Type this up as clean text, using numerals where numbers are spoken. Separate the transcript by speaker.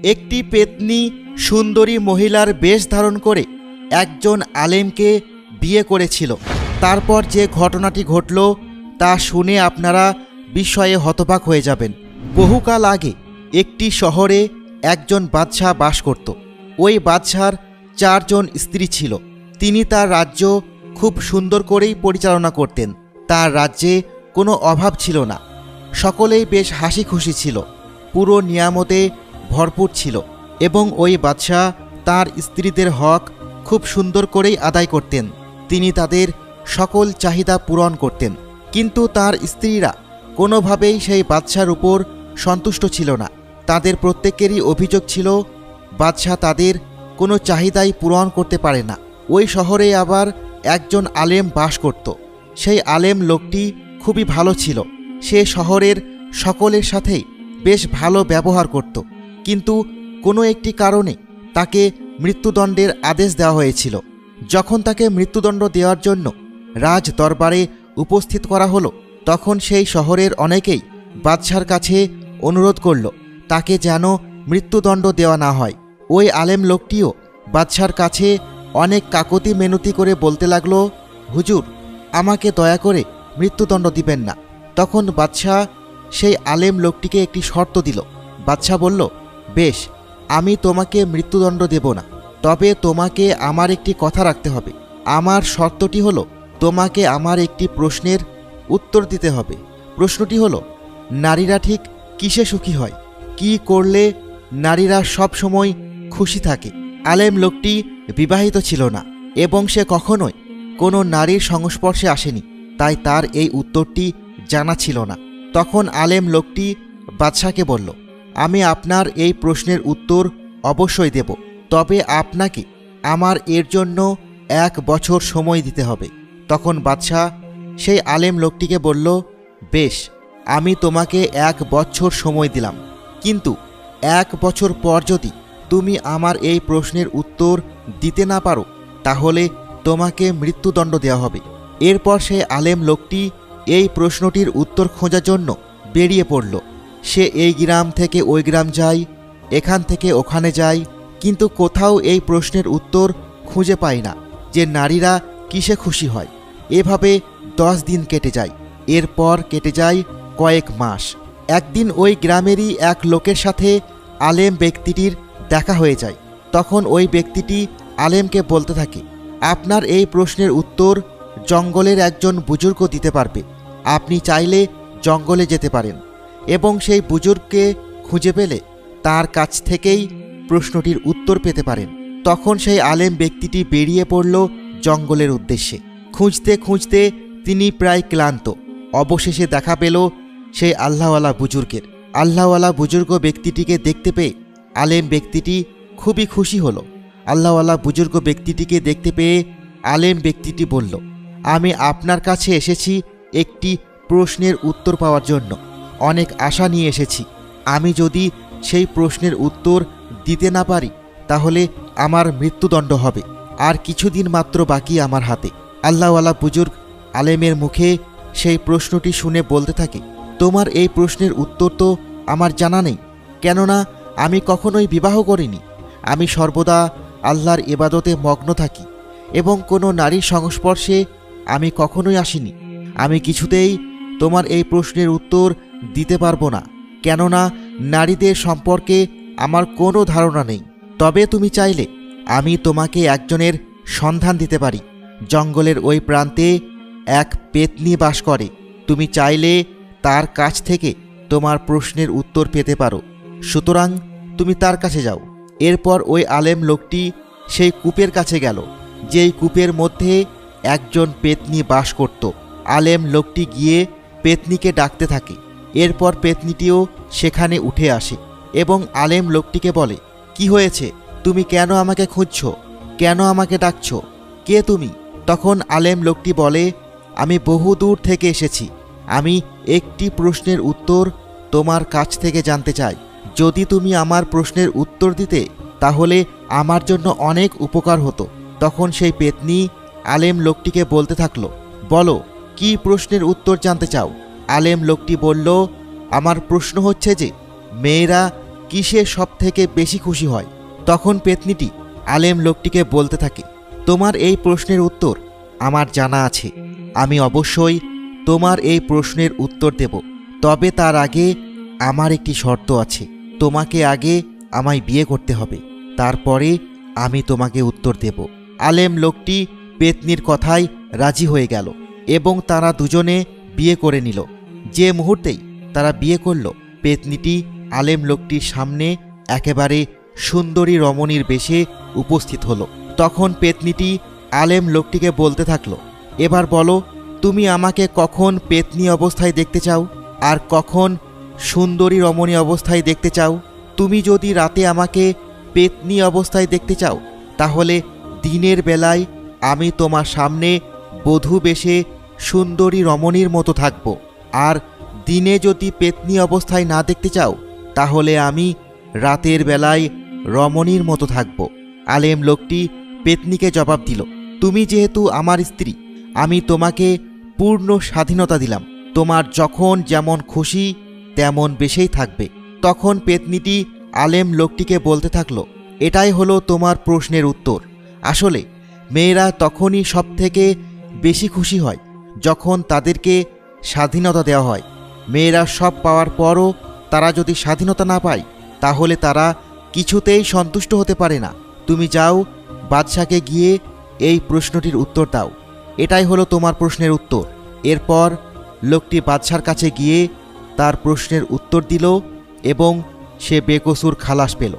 Speaker 1: একটি পেতনি সুন্দরী মহিলার বেশ ধারণ করে একজন আলেমকে বিয়ে করেছিল। তারপর যে ঘটনাটি ঘটল তা শুনে আপনারা বিস্ময়ে হতবাক হয়ে যাবেন। বহুকাল আগে একটি শহরে একজন বাদশাহ বাস করত। ওই বাদশার 4 জন স্ত্রী ছিল। তিনি তার রাজ্য খুব সুন্দর করেই পরিচালনা করতেন। তার রাজ্যে কোনো অভাব ছিল না। সকলেই বেশ হাসি খুশি ছিল, পুরো নিয়ামতে ভরপুর ছিল এবং ওই বাদশাহ তার স্ত্রীদের হক খুব সুন্দর করেই আদায় করতেন। তিনি তাদের সকল চাহিদা পূরণ করতেন। কিন্তু তার স্ত্রীরা কোনোভাবেই সেই বাদশার উপর সন্তুষ্ট ছিল না। তাদের প্রত্যেকেরই অভিযোগ ছিল বাদশাহ তাদের কোনো চাহিদাই পূরণ করতে পারে না। ওই শহরে আবার একজন আলেম বাস করত। সেই আলেম লোকটি খুবই ভালো ছিল। সে শহরের সকলের সাথেই বেশ ভালো ব্যবহার করত। কিন্তু কোনো একটি কারণে তাকে মৃত্যুদণ্ডের আদেশ দেওয়া হয়েছিল। যখন তাকে মৃত্যুদণ্ড দেওয়ার জন্য রাজ দরবারে উপস্থিত করা হলো, তখন সেই শহরের অনেকেই বাদশার কাছে অনুরোধ করল তাকে যেন মৃত্যুদণ্ড দেওয়া না হয়। ওই আলেম লোকটিও বাদশার কাছে অনেক কাকতি মিনতি করে বলতে লাগলো, হুজুর, আমাকে দয়া করে মৃত্যুদণ্ড দিবেন না। তখন বাদশাহ সেই আলেম লোকটিকে একটি শর্ত দিল। বাদশাহ বলল, বেশ, আমি তোমাকে মৃত্যুদণ্ড দেব না, তবে তোমাকে আমার একটি কথা রাখতে হবে। আমার শর্তটি হলো তোমাকে আমার একটি প্রশ্নের উত্তর দিতে হবে। প্রশ্নটি হলো, নারীরা ঠিক কিসে সুখী হয়? কি করলে নারীরা সব সময় খুশি থাকে? আলেম লোকটি বিবাহিত ছিল না এবং সে কখনোই কোনো নারীর সংস্পর্শে আসেনি, তাই তার এই উত্তরটি জানা ছিল না। তখন আলেম লোকটি বাদশাকে বলল, আমি আপনার এই প্রশ্নের উত্তর অবশ্যই দেব, তবে আপনাকে আমার এর জন্য 1 বছর সময় দিতে হবে। তখন বাদশাহ সেই আলেম লোকটিকে বলল, বেশ, আমি তোমাকে 1 বছর সময় দিলাম, কিন্তু 1 বছর পর যদি তুমি আমার এই প্রশ্নের উত্তর দিতে না পারো তাহলে তোমাকে মৃত্যুদণ্ড দেওয়া হবে। এরপর সেই আলেম লোকটি এই প্রশ্নটির উত্তর খোঁজার জন্য বেরিয়ে পড়ল। সে এই গ্রাম থেকে ওই গ্রাম যায়, এখান থেকে ওখানে যায়, কিন্তু কোথাও এই প্রশ্নের উত্তর খুঁজে পায় না যে নারীরা কিসে খুশি হয়। এভাবে 10 দিন কেটে যায়। এরপর কেটে যায় কয়েক মাস। একদিন ওই গ্রামেরই এক লোকের সাথে আলেম ব্যক্তিটির দেখা হয়ে যায়। তখন ওই ব্যক্তিটি আলেমকে বলতে থাকে, আপনার এই প্রশ্নের উত্তর জঙ্গলের একজন বুজুর্গ দিতে পারবে। আপনি চাইলে জঙ্গলে যেতে পারেন এবং সেই বুজুর্গকে খুঁজে পেলে তার কাছ থেকেই প্রশ্নটির উত্তর পেতে পারেন। তখন সেই আলেম ব্যক্তিটি বেরিয়ে পড়ল জঙ্গলের উদ্দেশ্যে। খুঁজতে খুঁজতে তিনি প্রায় ক্লান্ত। অবশেষে দেখা পেল সেই আল্লাহওয়ালা বুজুর্গের। আল্লাহওয়ালা বুজুর্গ ব্যক্তিটিকে দেখতে পেয়ে আলেম ব্যক্তিটি খুবই খুশি হলো। আল্লাহওয়ালা বুজুর্গ ব্যক্তিটিকে দেখতে পেয়ে আলেম ব্যক্তিটি বলল, আমি আপনার কাছে এসেছি একটি প্রশ্নের উত্তর পাওয়ার জন্য। অনেক আশা নিয়ে এসেছি। আমি যদি সেই প্রশ্নের উত্তর দিতে না পারি তাহলে আমার মৃত্যুদণ্ড হবে। আর কিছুদিন মাত্র বাকি আমার হাতে। আল্লাহওয়ালা বুজুর্গ আলেমের মুখে সেই প্রশ্নটি শুনে বলতে থাকে, তোমার এই প্রশ্নের উত্তর তো আমার জানা নেই, কেননা আমি কখনোই বিবাহ করিনি। আমি সর্বদা আল্লাহর ইবাদতে মগ্ন থাকি এবং কোনো নারীর সংস্পর্শে আমি কখনোই আসিনি। আমি কিছুতেই তোমার এই প্রশ্নের উত্তর দিতে পারবো না, কেননা নারীদের সম্পর্কে আমার কোনো ধারণা নেই। তবে তুমি চাইলে আমি তোমাকে একজনের সন্ধান দিতে পারি। জঙ্গলের ওই প্রান্তে এক পেতনি বাস করে। তুমি চাইলে তার কাছ থেকে তোমার প্রশ্নের উত্তর পেতে পারো। সুতরাং তুমি তার কাছে যাও। এরপর ওই আলেম লোকটি সেই কূপের কাছে গেল, যেই কূপের মধ্যে একজন পেতনি বাস করত। আলেম লোকটি গিয়ে পেতনিকে ডাকতে থাকে। এরপর পেতনিটিও সেখানে উঠে আসে এবং আলেম লোকটিকে বলে, কি হয়েছে? তুমি কেন আমাকে খুঁজছ? কেন আমাকে ডাকছ? কে তুমি? তখন আলেম লোকটি বলে, আমি বহু দূর থেকে এসেছি। আমি একটি প্রশ্নের উত্তর তোমার কাছ থেকে জানতে চাই। যদি তুমি আমার প্রশ্নের উত্তর দিতে তাহলে আমার জন্য অনেক উপকার হতো। তখন সেই পেতনি আলেম লোকটিকে বলতে থাকলো, বলো, কি প্রশ্নের উত্তর জানতে চাও? আলেম লোকটি বলল, আমার প্রশ্ন হচ্ছে যে মেয়েরা কিসে সবথেকে বেশি খুশি হয়? তখন পেতনিটি আলেম লোকটিকে বলতে থাকে, তোমার এই প্রশ্নের উত্তর আমার জানা আছে। আমি অবশ্যই তোমার এই প্রশ্নের উত্তর দেব। তবে তার আগে আমার একটি শর্ত আছে। তোমাকে আগে আমায় বিয়ে করতে হবে, তারপরে আমি তোমাকে উত্তর দেব। আলেম লোকটি পেতনির কথায় রাজি হয়ে গেল এবং তারা দুজনে বিয়ে করে নিল। যে মুহূর্তেই তারা বিয়ে করল, পেতনিটি আলেম লোকটির সামনে একেবারে সুন্দরী রমণীর বেশে উপস্থিত হলো। তখন পেতনিটি আলেম লোকটিকে বলতে থাকলো, এবার বলো, তুমি আমাকে কখন পেতনি অবস্থায় দেখতে চাও আর কখন সুন্দরী রমণী অবস্থায় দেখতে চাও? তুমি যদি রাতে আমাকে পেতনি অবস্থায় দেখতে চাও, তাহলে দিনের বেলায় আমি তোমার সামনে বধূ বেশে সুন্দরী রমণীর মতো থাকব। আর দিনে যদি পেতনি অবস্থায় না দেখতে চাও, তাহলে আমি রাতের বেলায় রমণীর মতো থাকব। আলেম লোকটি পেতনিকে জবাব দিল, তুমি যেহেতু আমার স্ত্রী, আমি তোমাকে পূর্ণ স্বাধীনতা দিলাম। তোমার যখন যেমন খুশি তেমন বেশেই থাকবে। তখন পেতনিটি আলেম লোকটিকে বলতে থাকলো, এটাই হলো তোমার প্রশ্নের উত্তর। আসলে মেয়েরা তখনই সবথেকে বেশি খুশি হয় যখন তাদেরকে স্বাধীনতা দেওয়া হয়। মেয়েরা সব পাওয়ার পরও তারা যদি স্বাধীনতা না পায়, তাহলে তারা কিছুতেই সন্তুষ্ট হতে পারে না। তুমি যাও, বাদশাকে গিয়ে এই প্রশ্নটির উত্তর দাও। এটাই হলো তোমার প্রশ্নের উত্তর। এরপর লোকটি বাদশার কাছে গিয়ে তার প্রশ্নের উত্তর দিল এবং সে বেকসুর খালাস পেল।